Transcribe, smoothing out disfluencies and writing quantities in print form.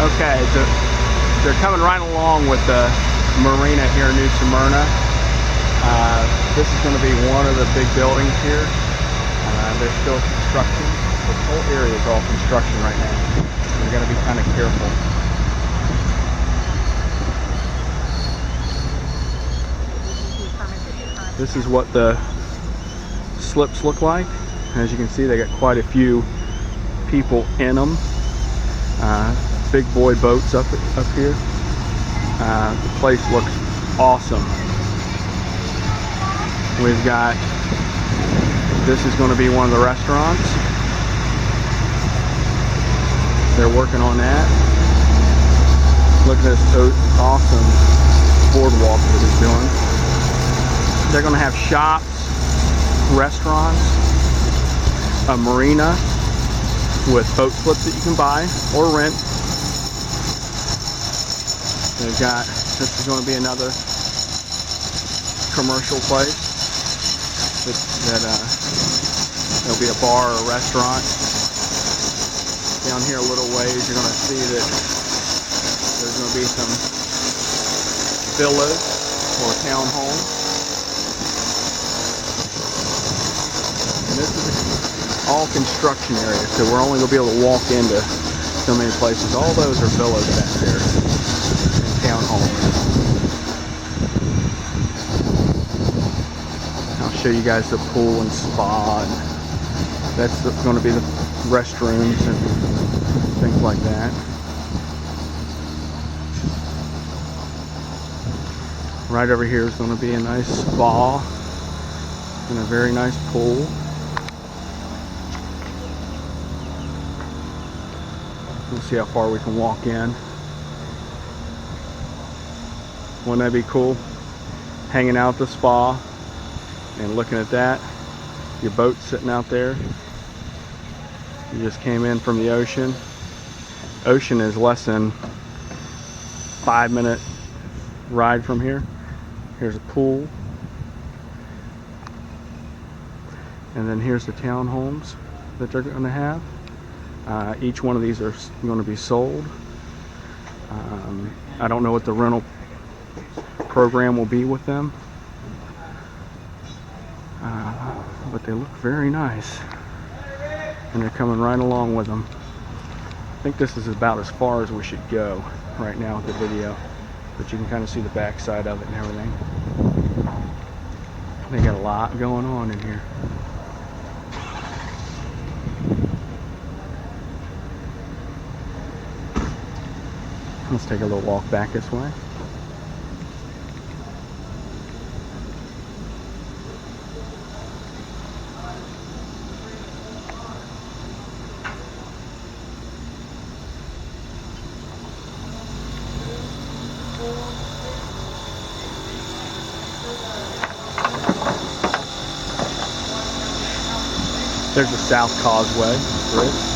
Okay, so they're coming right along with the marina here in New Smyrna. This is going to be one of the big buildings here. They're still construction. This whole area is all construction right now. So we're going to be kind of careful. This is what the slips look like. As you can see, they got quite a few people in them. Big boy boats up here. The place looks awesome. We've got, this is going to be one of the restaurants. They're working on that. Look at this awesome boardwalk that he's doing. They're going to have shops, restaurants, a marina with boat slips that you can buy or rent. They've got, this is going to be another commercial place that there'll be a bar or a restaurant. Down here a little ways, you're going to see that there's going to be some villas or townhomes. And this is all construction area, so we're only going to be able to walk into so many places. All those are villas back there and townhomes. I'll show you guys the pool and spa, and that's going to be the restrooms and things like that. Right over here is going to be a nice spa and a very nice pool. We'll see how far we can walk in. Wouldn't that be cool? Hanging out at the spa and looking at that. Your boat sitting out there. You just came in from the ocean. Ocean is less than 5-minute ride from here. Here's a pool. And then here's the townhomes that they're going to have. Each one of these are going to be sold. I don't know what the rental program will be with them. But they look very nice. And they're coming right along with them. I think this is about as far as we should go right now with the video. But you can kind of see the back side of it and everything. They got a lot going on in here. Let's take a little walk back this way. There's the South Causeway Bridge.